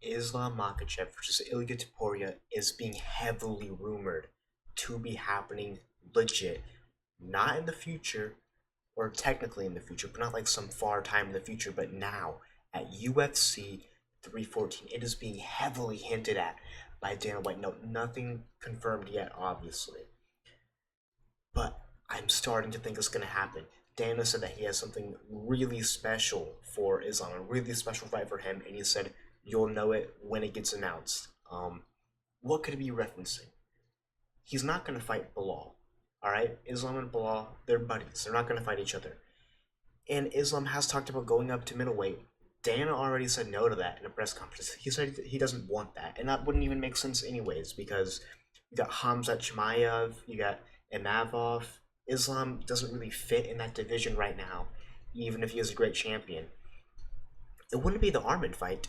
Islam Makhachev versus Ilia Topuria is being heavily rumored to be happening legit, not in the future, or technically in the future, but not like some far time in the future, but now at UFC 314. It is being heavily hinted at by Dana White. No, nothing confirmed yet, obviously, but I'm starting to think it's going to happen. Dana said that he has something really special for Islam, a really special fight for him, and he said you'll know it when it gets announced. What could it be referencing? He's not going to fight Bilal. All right, Islam and Bilal, they're buddies. They're not going to fight each other. And Islam has talked about going up to middleweight. Dana already said no to that in a press conference. He said he doesn't want that, and that wouldn't even make sense anyways because you got Hamzat Chimaev, you got Imavov. Islam doesn't really fit in that division right now, even if he is a great champion. It wouldn't be the Armin fight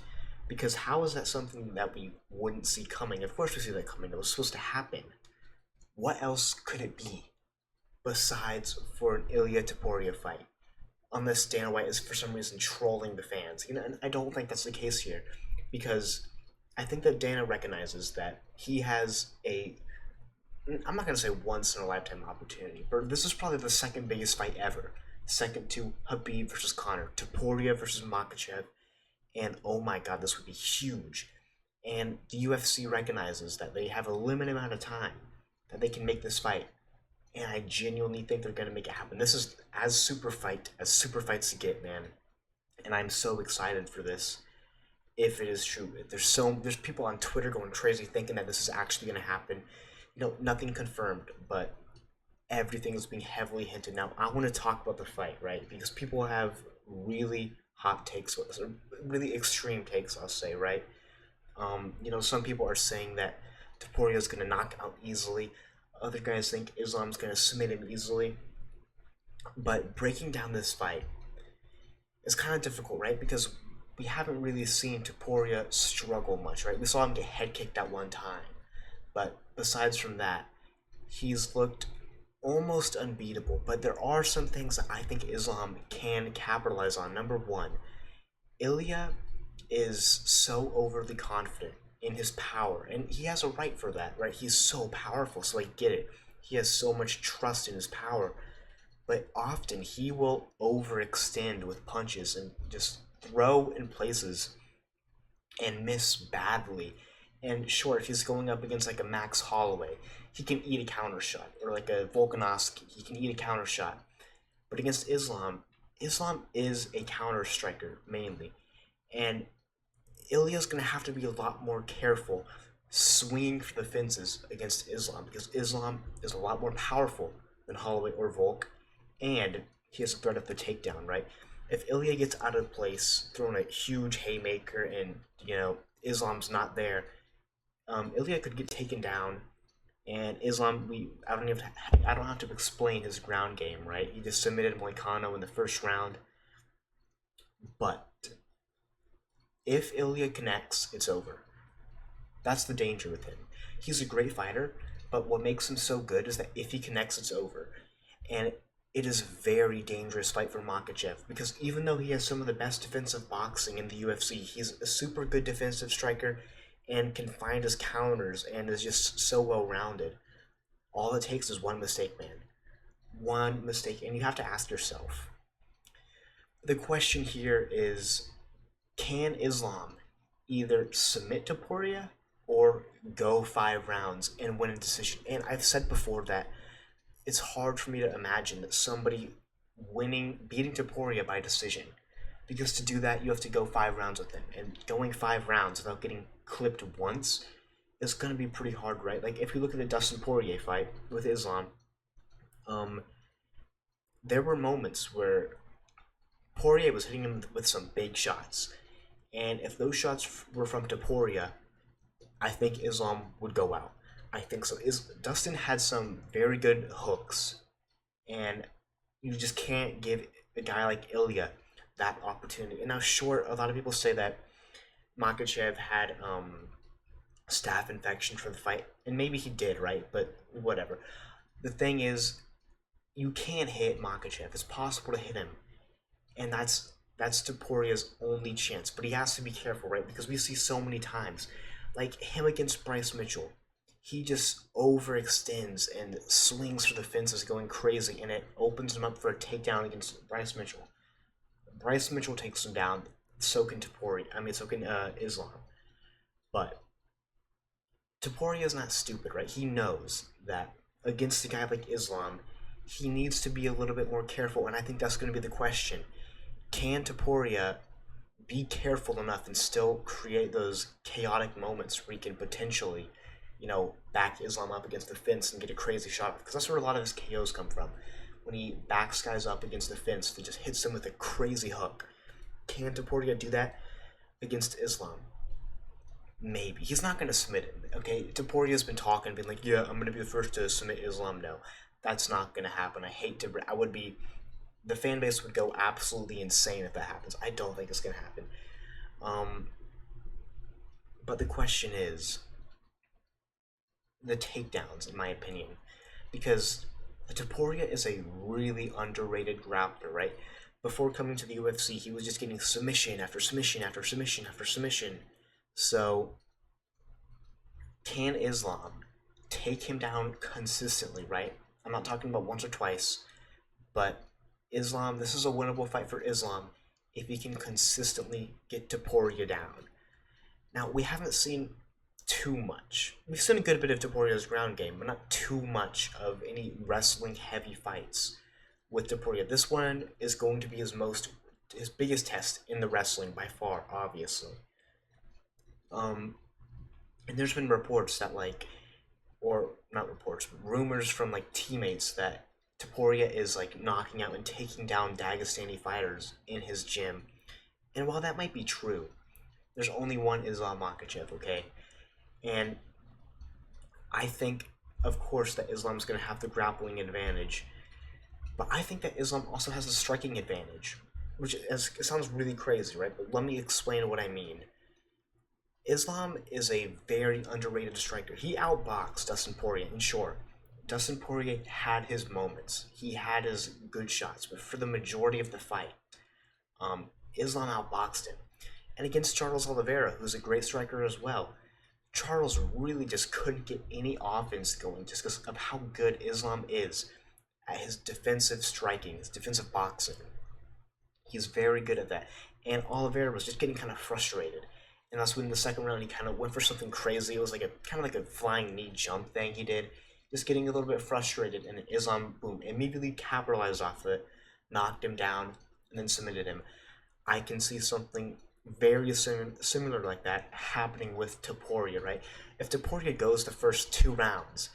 because how is that something that we wouldn't see coming? Of course we see that coming. It was supposed to happen. What else could it be besides for an Ilia Topuria fight? Unless Dana White is for some reason trolling the fans. And I don't think that's the case here because I think that Dana recognizes that he has a I'm not gonna say once in a lifetime opportunity, but this is probably the second biggest fight ever. Second to Habib versus Connor, Topuria versus Makhachev, and oh my god, this would be huge. And the UFC recognizes that they have a limited amount of time that they can make this fight, and I genuinely think they're gonna make it happen. This is as super fights to get, man, and I'm so excited for this. If it is true, there's people on Twitter going crazy thinking that this is actually gonna happen. Nothing confirmed, but everything is being heavily hinted. Now, I want to talk about the fight, right? Because people have really hot takes with this, or really extreme takes, I'll say, right? Some people are saying that Topuria is going to knock out easily. Other guys think Islam's going to submit him easily. But breaking down this fight is kind of difficult, right? Because we haven't really seen Topuria struggle much, right? We saw him get head kicked at one time. But besides from that, he's looked almost unbeatable. But there are some things that I think Islam can capitalize on. Number one, Ilia is so overly confident in his power, and he has a right for that, right? He's so powerful, so I get it. He has so much trust in his power, but often he will overextend with punches and just throw in places and miss badly. And sure, if he's going up against like a Max Holloway, he can eat a counter shot, or like a Volkanovski, he can eat a counter shot. But against Islam, Islam is a counter striker mainly, and Ilya's gonna have to be a lot more careful swinging for the fences against Islam because Islam is a lot more powerful than Holloway or Volk, and he has a threat of the takedown, right? If Ilya gets out of place, throwing a huge haymaker, and Islam's not there, Ilya could get taken down, and Islam, I don't have to explain his ground game, right? He just submitted Moicano in the first round, but if Ilya connects, it's over. That's the danger with him. He's a great fighter, but what makes him so good is that if he connects, it's over. And it is a very dangerous fight for Makhachev because even though he has some of the best defensive boxing in the UFC, he's a super good defensive striker and can find his counters and is just so well rounded. All it takes is one mistake, man. One mistake, and you have to ask yourself. The question here is, can Islam either submit to Poria or go 5 rounds and win a decision? And I've said before that it's hard for me to imagine that somebody beating Topuria by decision. Because to do that, you have to go 5 rounds with him. And going 5 rounds without getting clipped once is going to be pretty hard, right? Like, if you look at the Dustin Poirier fight with Islam, there were moments where Poirier was hitting him with some big shots. And if those shots were from Topuria, I think Islam would go out. I think so. Dustin had some very good hooks, and you just can't give a guy like Ilya that opportunity. And now, sure, a lot of people say that Makhachev had staph infection for the fight, and maybe he did, right? But whatever. The thing is, you can hit Makhachev. It's possible to hit him, and that's That's Topuria's only chance, but he has to be careful, right? Because we see so many times, like him against Bryce Mitchell, he just overextends and swings for the fences, going crazy, and it opens him up for a takedown against Bryce Mitchell. Bryce Mitchell takes him down. So can Topuria. I mean, so can Islam. But Topuria is not stupid, right? He knows that against a guy like Islam, he needs to be a little bit more careful, and I think that's going to be the question. Can Topuria be careful enough and still create those chaotic moments where he can potentially, back Islam up against the fence and get a crazy shot? Because that's where a lot of his KOs come from. When he backs guys up against the fence, he just hits them with a crazy hook. Can Topuria do that against Islam? Maybe. He's not going to submit him, okay? Topuria's been talking, being like, yeah, I'm going to be the first to submit Islam. No, that's not going to happen. I would be, the fan base would go absolutely insane if that happens. I don't think it's going to happen. Um, but the question is the takedowns, in my opinion, because Topuria is a really underrated grappler, right? Before coming to the UFC, he was just getting submission after submission after submission after submission. So, can Islam take him down consistently, right? I'm not talking about once or twice, but Islam, this is a winnable fight for Islam if he can consistently get Topuria down. Now, we haven't seen too much. We've seen a good bit of Topuria's ground game, but not too much of any wrestling heavy fights with Topuria. This one is going to be his biggest test in the wrestling by far, obviously. Um, and there's been reports that or not reports, but rumors from teammates that Topuria is knocking out and taking down Dagestani fighters in his gym. And while that might be true, there's only one Islam Makhachev, okay? And I think, of course, that Islam's going to have the grappling advantage, but I think that Islam also has a striking advantage, which it sounds really crazy, right? But let me explain what I mean. Islam is a very underrated striker. He outboxed Dustin Poirier, and sure, Dustin Poirier had his moments. He had his good shots, but for the majority of the fight, Islam outboxed him. And against Charles Oliveira, who's a great striker as well, Charles really just couldn't get any offense going just because of how good Islam is at his defensive striking, his defensive boxing. He's very good at that. And Oliveira was just getting kind of frustrated. And that's when in the second round he kind of went for something crazy. It was like a flying knee jump thing he did. Just getting a little bit frustrated, and Islam, boom, immediately capitalized off of it, knocked him down, and then submitted him. I can see something very similar like that happening with Topuria, right? If Topuria goes the first 2 rounds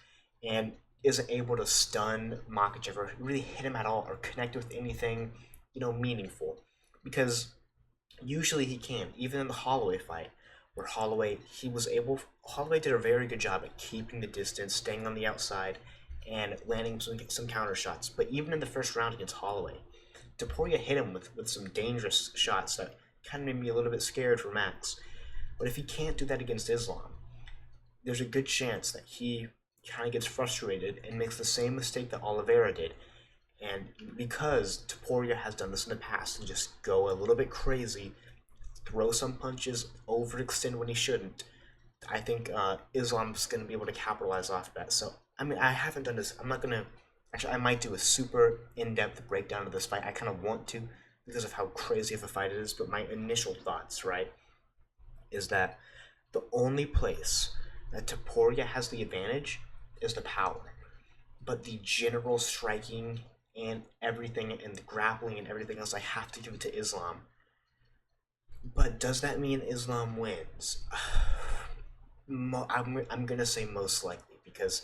and isn't able to stun Makhachev or really hit him at all or connect with anything, meaningful, because usually he can, even in the Holloway fight, where Holloway did a very good job at keeping the distance, staying on the outside, and landing some counter shots. But even in the first round against Holloway, Topuria hit him with some dangerous shots that kind of made me a little bit scared for Max. But if he can't do that against Islam, there's a good chance that he kind of gets frustrated and makes the same mistake that Oliveira did. And because Topuria has done this in the past and just go a little bit crazy, throw some punches, overextend when he shouldn't, I think Islam's going to be able to capitalize off that. So, I mean, I haven't done this. I'm not going to. Actually, I might do a super in-depth breakdown of this fight. I kind of want to because of how crazy of a fight it is. But my initial thoughts, right, is that the only place that Topuria has the advantage is the power. But the general striking and everything and the grappling and everything else, I have to give it to Islam. But does that mean Islam wins? I'm gonna say most likely, because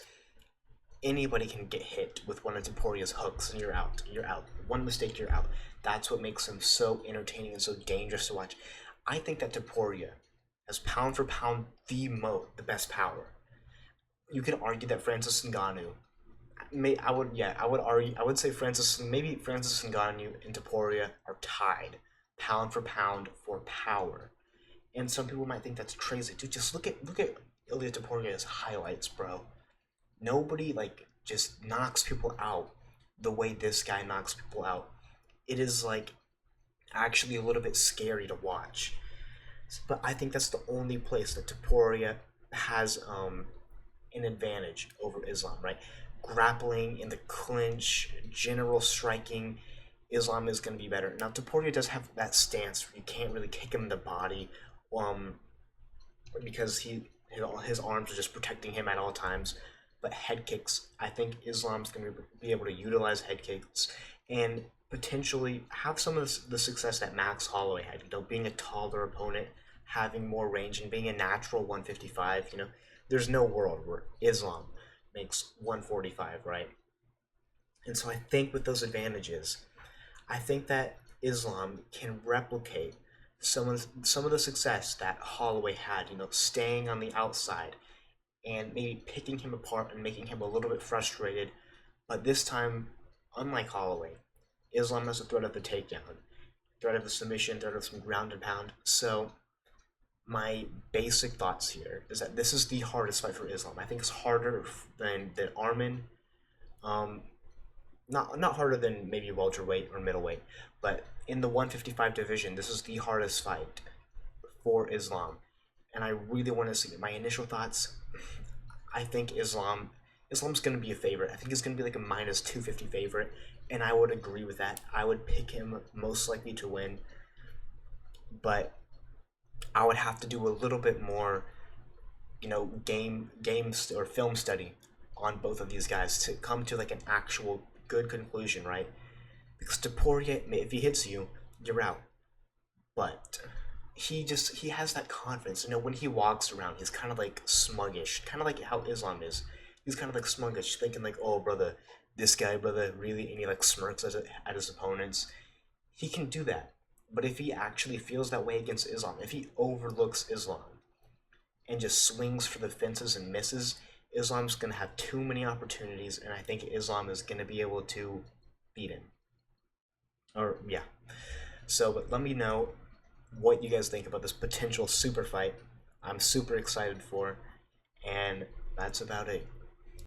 anybody can get hit with one of Topuria's hooks and you're out. You're out. One mistake, you're out. That's what makes him so entertaining and so dangerous to watch. I think that Topuria has pound for pound the best power. You could argue that Francis Ngannou. I would say Francis Ngannou and Topuria are tied, pound for pound for power. And some people might think that's crazy. Dude, just look at Ilia Topuria's highlights, bro. Nobody just knocks people out the way this guy knocks people out. It is actually a little bit scary to watch. But I think that's the only place that Topuria has an advantage over Islam, right? Grappling in the clinch, general striking, Islam is going to be better. Now, Topuria does have that stance where you can't really kick him in the body, um, because his arms are just protecting him at all times. But head kicks, I think Islam's going to be able to utilize head kicks and potentially have some of the success that Max Holloway had. Being a taller opponent, having more range, and being a natural 155. There's no world where Islam makes 145, right? And so I think with those advantages, I think that Islam can replicate some of the success that Holloway had, staying on the outside and maybe picking him apart and making him a little bit frustrated. But this time, unlike Holloway, Islam has a threat of the takedown, threat of the submission, threat of some ground and pound. So my basic thoughts here is that this is the hardest fight for Islam. I think it's harder than Armin. Um, not harder than maybe welterweight or middleweight, but in the 155 division, this is the hardest fight for Islam, and I really want to see my initial thoughts. I think Islam's going to be a favorite. I think it's going to be like a minus 250 favorite, and I would agree with that. I would pick him most likely to win, but I would have to do a little bit more, games or film study on both of these guys to come to like an actual good conclusion, right? Because Topuria, if he hits you, you're out. But he has that confidence. When he walks around, he's kind of like smuggish, kind of like how Islam is. He's kind of like sluggish, thinking like, "Oh, brother, this guy, brother, really," and he like smirks at his opponents. He can do that, but if he actually feels that way against Islam, if he overlooks Islam and just swings for the fences and misses, Islam's gonna have too many opportunities, and I think Islam is gonna be able to beat him. Or yeah. So, but let me know what you guys think about this potential super fight. I'm super excited for, and that's about it.